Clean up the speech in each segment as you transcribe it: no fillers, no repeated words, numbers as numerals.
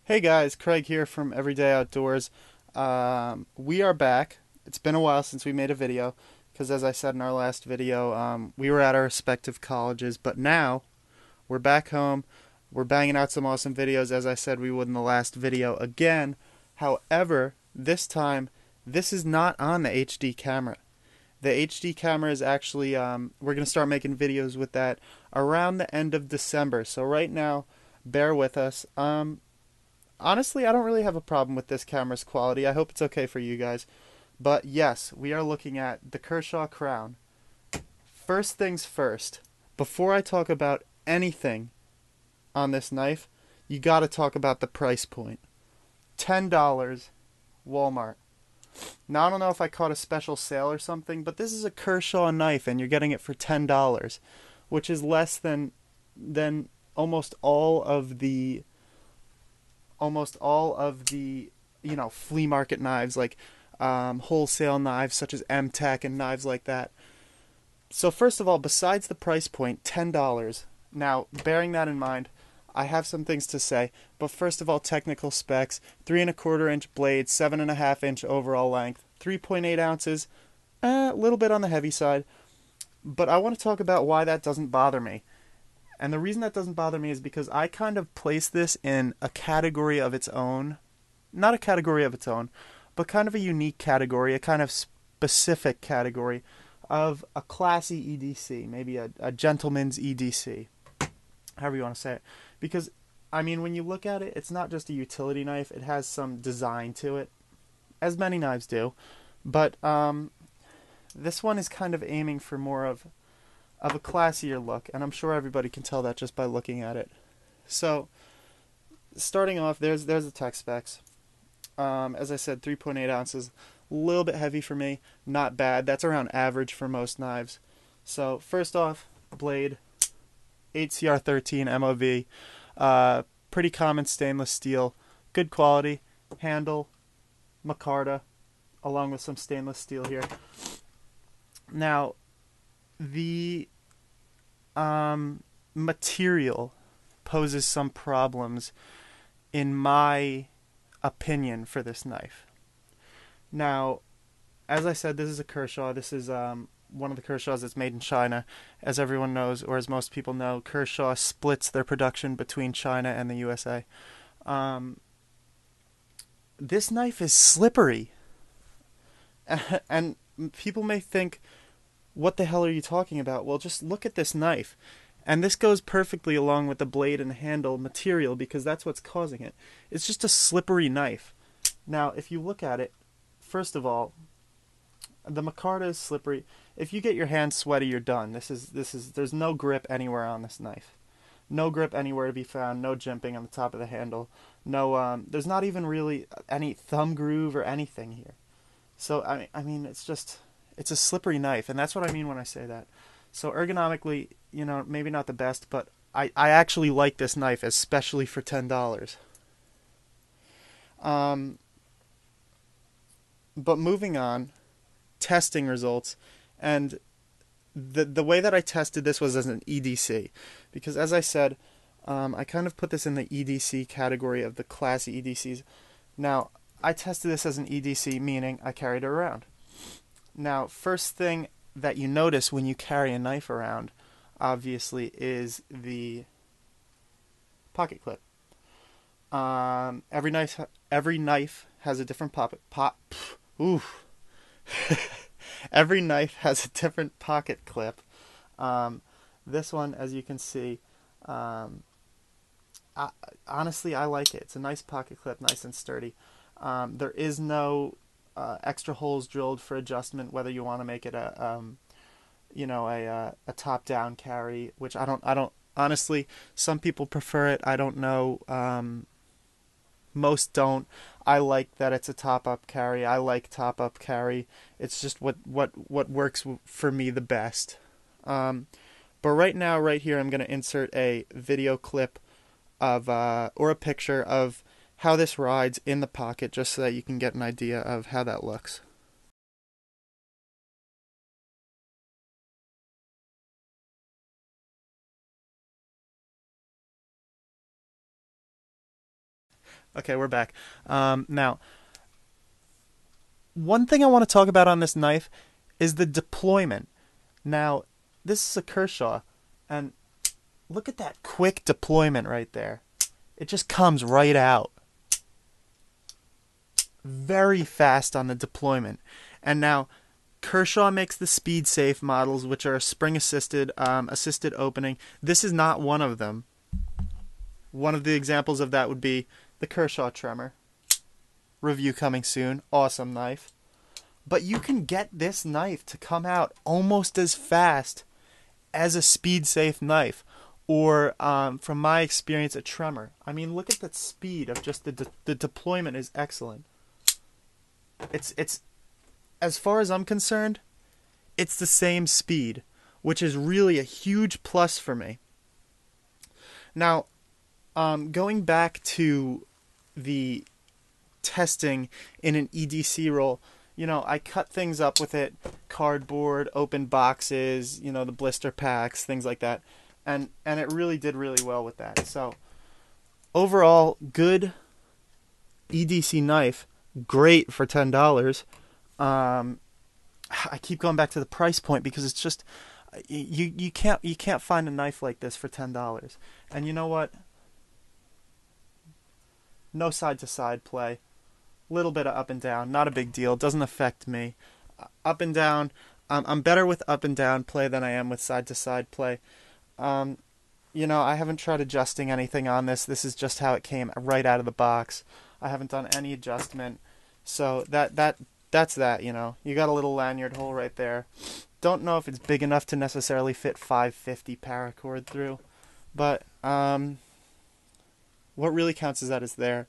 Hey guys, Craig here from Everyday Outdoors. We are back. It's been a while since we made a video because, as I said in our last video, we were at our respective colleges, but now we're back home. We're banging out some awesome videos, as I said we would in the last video again. However, this time, this is not on the HD camera. The HD camera is actually, we're going to start making videos with that around the end of December. So, right now, bear with us. Honestly, I don't really have a problem with this camera's quality. I hope it's okay for you guys. But yes, we are looking at the Kershaw Crown. First things first, before I talk about anything on this knife, you gotta talk about the price point. $10, Walmart. Now, I don't know if I caught a special sale or something, but this is a Kershaw knife and you're getting it for $10, which is less than almost all of the flea market knives, like wholesale knives such as MTech and knives like that. So first of all, besides the price point, $10. Now, bearing that in mind, I have some things to say. But first of all, technical specs: 3¼ inch blade, 7.5 inch overall length, 3.8 ounces, a little bit on the heavy side. But I want to talk about why that doesn't bother me. And the reason that doesn't bother me is because I kind of place this in a category of its own. Not a category of its own, but kind of a unique category, a kind of specific category of a classy EDC, maybe a gentleman's EDC, however you want to say it. Because, I mean, when you look at it, it's not just a utility knife, it has some design to it, as many knives do. But this one is kind of aiming for more of a classier look, and I'm sure everybody can tell that just by looking at it. So, starting off, there's the tech specs. As I said, 3.8 ounces, a little bit heavy for me, not bad. That's around average for most knives. So, first off, blade, 8CR13 MOV, pretty common stainless steel, good quality, handle, micarta, along with some stainless steel here. Now, the material poses some problems in my opinion for this knife. Now, as I said, this is a Kershaw. This is one of the Kershaws that's made in China. As everyone knows, or as most people know, Kershaw splits their production between China and the USA. This knife is slippery. And people may think, what the hell are you talking about? Well, just look at this knife. And this goes perfectly along with the blade and handle material because that's what's causing it. It's just a slippery knife. Now, if you look at it, first of all, the micarta is slippery. If you get your hands sweaty, you're done. There's no grip anywhere on this knife. No grip anywhere to be found. No jimping on the top of the handle. No, there's not even really any thumb groove or anything here. So I mean, it's a slippery knife, and that's what I mean when I say that. So ergonomically, maybe not the best, but I actually like this knife, especially for $10. But moving on, testing results, and the way that I tested this was as an EDC, because as I said, I kind of put this in the EDC category of the classy EDCs. Now, I tested this as an EDC, meaning I carried it around. Now, first thing that you notice when you carry a knife around, obviously, is the pocket clip. Every knife has a different every knife has a different pocket clip. This one, as you can see, honestly, I like it. It's a nice pocket clip, nice and sturdy. There is no extra holes drilled for adjustment, whether you want to make it a top-down carry, which I don't honestly. Some people prefer it. I don't know. Most don't. I like that it's a top-up carry. I like top-up carry. It's just what works for me the best. But right now, right here, I'm going to insert a video clip of or a picture of how this rides in the pocket, just so that you can get an idea of how that looks. Okay, we're back. Now, one thing I want to talk about on this knife is the deployment. Now, this is a Kershaw, and look at that quick deployment right there. It just comes right out. Very fast on the deployment. And now, Kershaw makes the speed safe models, which are spring assisted opening. This is not one of them. One of the examples of that would be the Kershaw Tremor. Review coming soon. Awesome knife. But you can get this knife to come out almost as fast as a speed safe knife, or from my experience, a Tremor. I mean, look at that speed of just the deployment is excellent. It's as far as I'm concerned, it's the same speed, which is really a huge plus for me. Now, going back to the testing in an EDC roll, I cut things up with it, cardboard, open boxes, the blister packs, things like that, and it really did really well with that. So overall, good EDC knife, great for $10. I keep going back to the price point because it's just you can't find a knife like this for $10. And you know what? No side to side play. Little bit of up and down, not a big deal. Doesn't affect me. Up and down, I'm better with up and down play than I am with side to side play. I haven't tried adjusting anything on this. This is just how it came right out of the box. I haven't done any adjustment. So that's that. You got a little lanyard hole right there. Don't know if it's big enough to necessarily fit 550 paracord through, but what really counts is that it's there.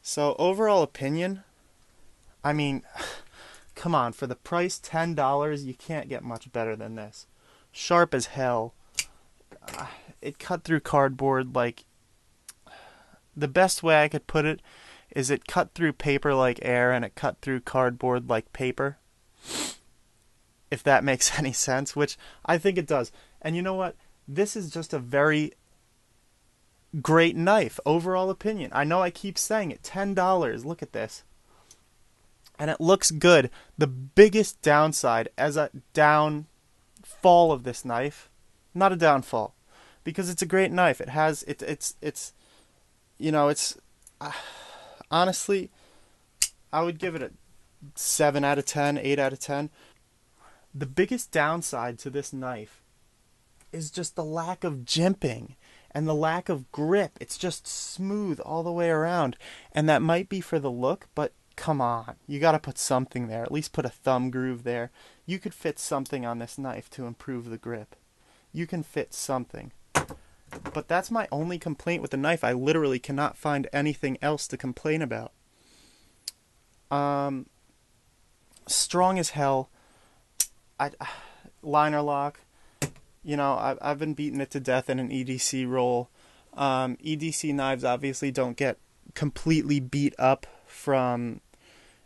So overall opinion, I mean, come on, for the price, $10, you can't get much better than this. Sharp as hell. It cut through cardboard like, the best way I could put it is it cut through paper like air and it cut through cardboard like paper. If that makes any sense, which I think it does. And you know what? This is just a very great knife, overall opinion. I know I keep saying it, $10. Look at this. And it looks good. The biggest downside as a downfall of this knife, not a downfall, because it's a great knife. It has it's honestly, I would give it a 7 out of 10, 8 out of 10. The biggest downside to this knife is just the lack of jimping and the lack of grip. It's just smooth all the way around. And that might be for the look, but come on. You got to put something there. At least put a thumb groove there. You could fit something on this knife to improve the grip. You can fit something. But that's my only complaint with the knife. I literally cannot find anything else to complain about. Strong as hell. Liner lock. I've been beating it to death in an EDC roll. EDC knives obviously don't get completely beat up from,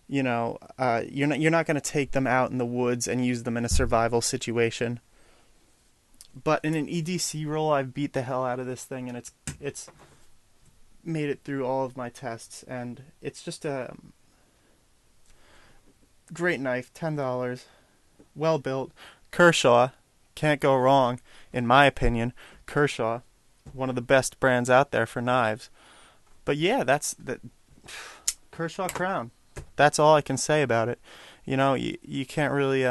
you're not going to take them out in the woods and use them in a survival situation. But in an EDC roll, I've beat the hell out of this thing, and it's made it through all of my tests, and it's just a great knife, $10, well built. Kershaw. Can't go wrong, in my opinion. Kershaw, one of the best brands out there for knives. But yeah, that's the Kershaw Crown. That's all I can say about it. You can't really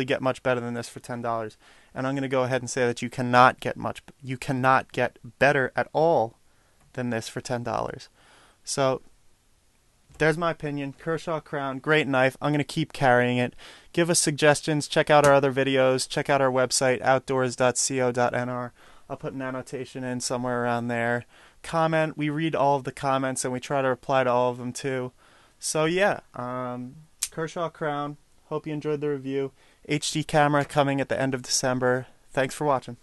get much better than this for $10. And I'm going to go ahead and say that you cannot get better at all than this for $10. So there's my opinion. Kershaw Crown, great knife. I'm going to keep carrying it. Give us suggestions. Check out our other videos. Check out our website, outdoors.co.nr. I'll put an annotation in somewhere around there. Comment. We read all of the comments, and we try to reply to all of them, too. So, yeah. Kershaw Crown. Hope you enjoyed the review. HD camera coming at the end of December. Thanks for watching.